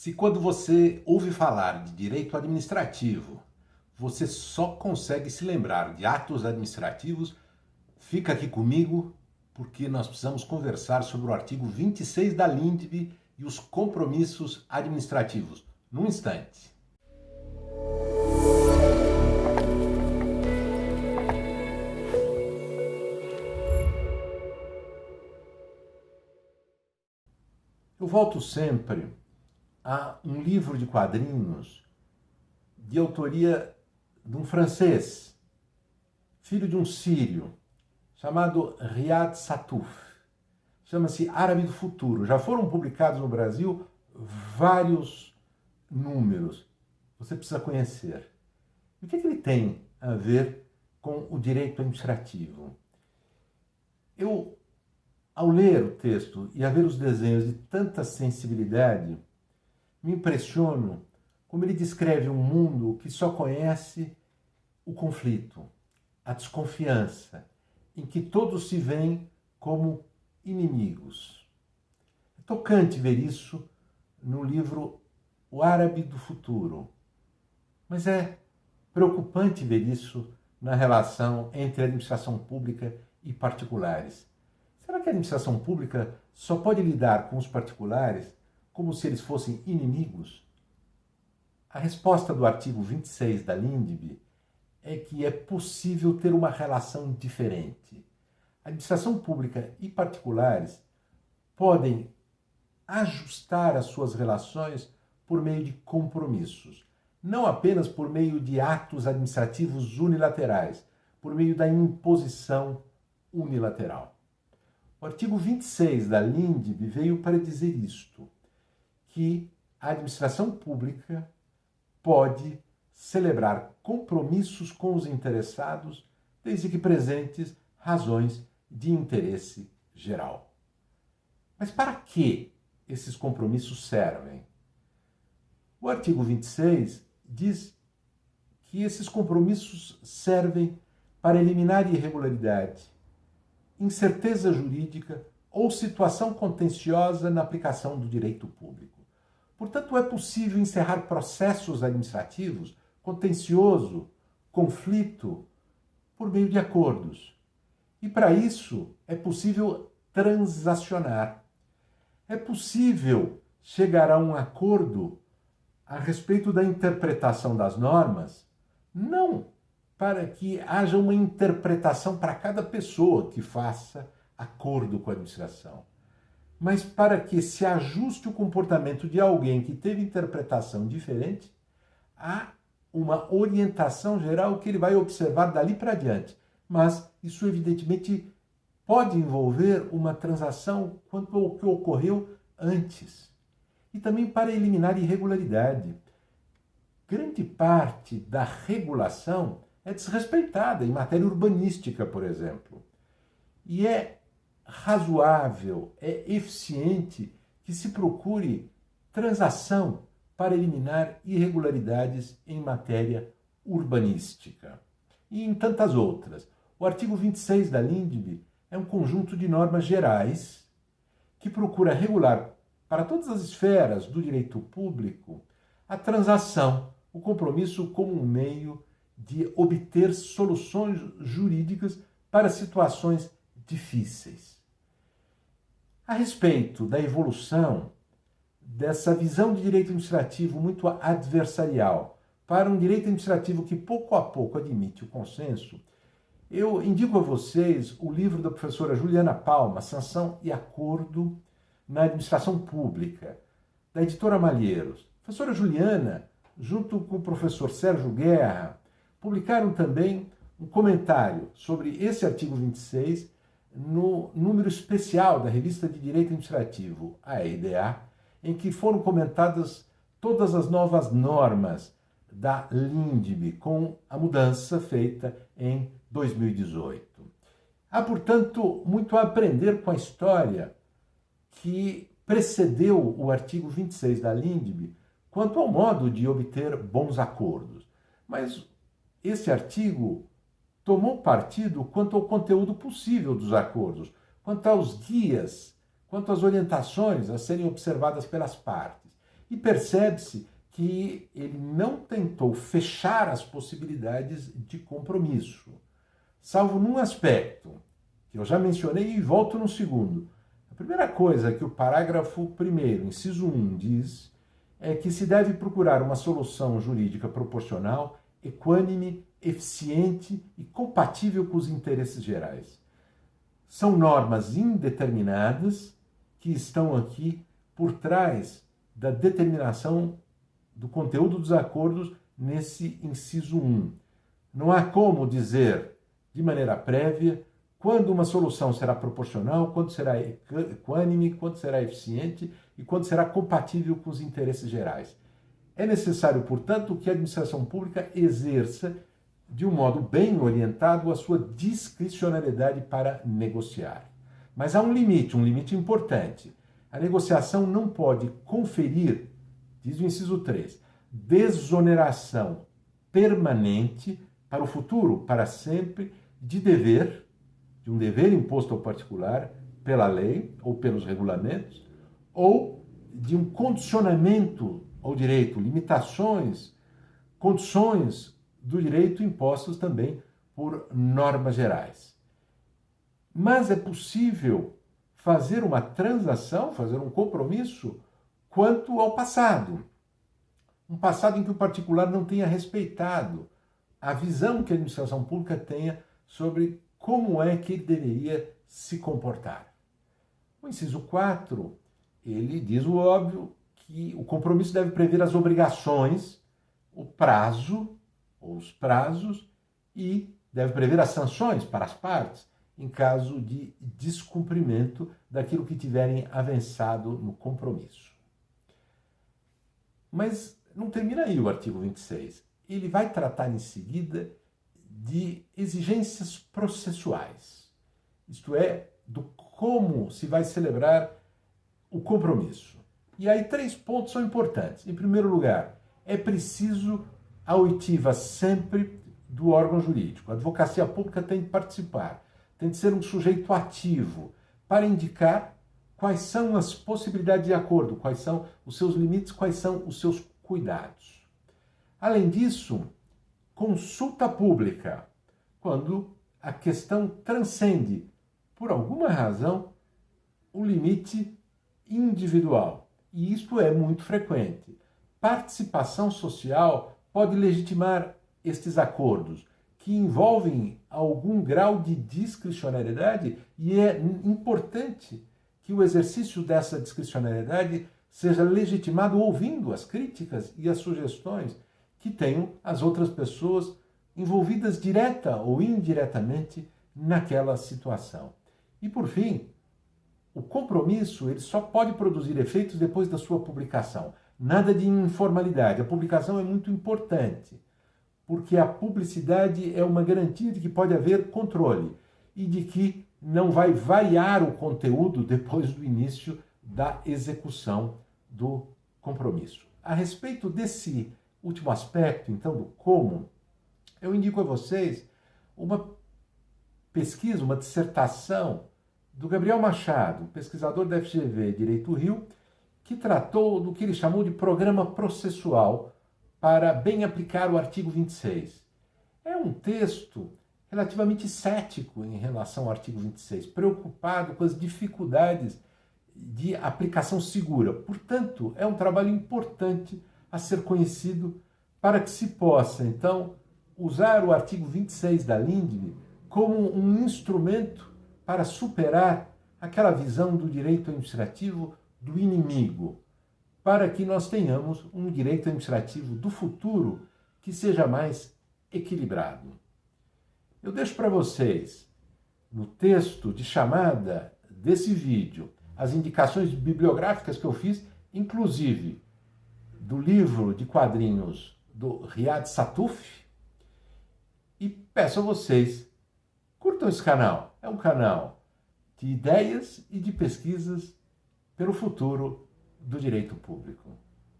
Se quando você ouve falar de direito administrativo, você só consegue se lembrar de atos administrativos, fica aqui comigo porque nós precisamos conversar sobre o artigo 26 da LINDB e os compromissos administrativos. Num instante. Eu volto sempre a um livro de quadrinhos de autoria de um francês, filho de um sírio, chamado Riyad Sattouf. Chama-se Árabe do Futuro. Já foram publicados no Brasil vários números. Você precisa conhecer. E o que ele tem a ver com o direito administrativo? Eu, ao ler o texto e a ver os desenhos de tanta sensibilidade, me impressiono como ele descreve um mundo que só conhece o conflito, a desconfiança, em que todos se veem como inimigos. É tocante ver isso no livro O Árabe do Futuro, mas é preocupante ver isso na relação entre a administração pública e particulares. Será que a administração pública só pode lidar com os particulares como se eles fossem inimigos? A resposta do artigo 26 da LINDB é que é possível ter uma relação diferente. A administração pública e particulares podem ajustar as suas relações por meio de compromissos, não apenas por meio de atos administrativos unilaterais, por meio da imposição unilateral. O artigo 26 da LINDB veio para dizer isto, que a administração pública pode celebrar compromissos com os interessados, desde que presentes razões de interesse geral. Mas para que esses compromissos servem? O artigo 26 diz que esses compromissos servem para eliminar irregularidade, incerteza jurídica ou situação contenciosa na aplicação do direito público. Portanto, é possível encerrar processos administrativos, contencioso, conflito, por meio de acordos. E para isso é possível transacionar. É possível chegar a um acordo a respeito da interpretação das normas, não para que haja uma interpretação para cada pessoa que faça acordo com a administração, mas para que se ajuste o comportamento de alguém que teve interpretação diferente a uma orientação geral que ele vai observar dali para diante. Mas isso, evidentemente, pode envolver uma transação quanto ao que ocorreu antes. E também para eliminar irregularidade. Grande parte da regulação é desrespeitada em matéria urbanística, por exemplo. E é razoável, é eficiente que se procure transação para eliminar irregularidades em matéria urbanística. E em tantas outras. O artigo 26 da LINDB é um conjunto de normas gerais que procura regular para todas as esferas do direito público a transação, o compromisso como um meio de obter soluções jurídicas para situações difíceis. A respeito da evolução dessa visão de direito administrativo muito adversarial para um direito administrativo que pouco a pouco admite o consenso, eu indico a vocês o livro da professora Juliana Palma, Sanção e Acordo na Administração Pública, da editora Malheiros. A professora Juliana, junto com o professor Sérgio Guerra, publicaram também um comentário sobre esse artigo 26 no número especial da Revista de Direito Administrativo, a RDA, em que foram comentadas todas as novas normas da LINDB, com a mudança feita em 2018. Há, portanto, muito a aprender com a história que precedeu o artigo 26 da LINDB quanto ao modo de obter bons acordos. Mas esse artigo tomou partido quanto ao conteúdo possível dos acordos, quanto aos guias, quanto às orientações a serem observadas pelas partes. E percebe-se que ele não tentou fechar as possibilidades de compromisso, salvo num aspecto, que eu já mencionei e volto no segundo. A primeira coisa que o parágrafo 1º, inciso 1, diz é que se deve procurar uma solução jurídica proporcional, equânime, eficiente e compatível com os interesses gerais. São normas indeterminadas que estão aqui por trás da determinação do conteúdo dos acordos nesse inciso 1. Não há como dizer de maneira prévia quando uma solução será proporcional, quando será equânime, quando será eficiente e quando será compatível com os interesses gerais. É necessário, portanto, que a administração pública exerça de um modo bem orientado a sua discricionalidade para negociar. Mas há um limite importante. A negociação não pode conferir, diz o inciso 3, desoneração permanente para o futuro, para sempre, de um dever imposto ao particular pela lei ou pelos regulamentos, ou de um condicionamento ao direito, limitações, condições do direito impostos também por normas gerais. Mas é possível fazer uma transação, fazer um compromisso quanto ao passado. Um passado em que o particular não tenha respeitado a visão que a administração pública tenha sobre como é que ele deveria se comportar. O inciso 4, ele diz o óbvio, que o compromisso deve prever as obrigações, o prazo, ou os prazos, e deve prever as sanções para as partes, em caso de descumprimento daquilo que tiverem avançado no compromisso. Mas não termina aí o artigo 26. Ele vai tratar em seguida de exigências processuais, isto é, do como se vai celebrar o compromisso. E aí 3 pontos são importantes. Em primeiro lugar, é preciso a oitiva sempre do órgão jurídico. A advocacia pública tem que participar, tem de ser um sujeito ativo para indicar quais são as possibilidades de acordo, quais são os seus limites, quais são os seus cuidados. Além disso, consulta pública, quando a questão transcende, por alguma razão, o limite individual. E isto é muito frequente. Participação social pode legitimar estes acordos, que envolvem algum grau de discricionariedade, e é importante que o exercício dessa discricionariedade seja legitimado ouvindo as críticas e as sugestões que tenham as outras pessoas envolvidas direta ou indiretamente naquela situação. E por fim, o compromisso ele só pode produzir efeitos depois da sua publicação. Nada de informalidade. A publicação é muito importante, porque a publicidade é uma garantia de que pode haver controle e de que não vai variar o conteúdo depois do início da execução do compromisso. A respeito desse último aspecto, então, do como, eu indico a vocês uma pesquisa, uma dissertação do Gabriel Machado, pesquisador da FGV Direito Rio, que tratou do que ele chamou de programa processual para bem aplicar o artigo 26. É um texto relativamente cético em relação ao artigo 26, preocupado com as dificuldades de aplicação segura. Portanto, é um trabalho importante a ser conhecido para que se possa, então, usar o artigo 26 da LINDB como um instrumento para superar aquela visão do direito administrativo do inimigo, para que nós tenhamos um direito administrativo do futuro que seja mais equilibrado. Eu deixo para vocês, no texto de chamada desse vídeo, as indicações bibliográficas que eu fiz, inclusive do livro de quadrinhos do Riad Sattouf, e peço a vocês, curtam esse canal. É um canal de ideias e de pesquisas pelo futuro do direito público.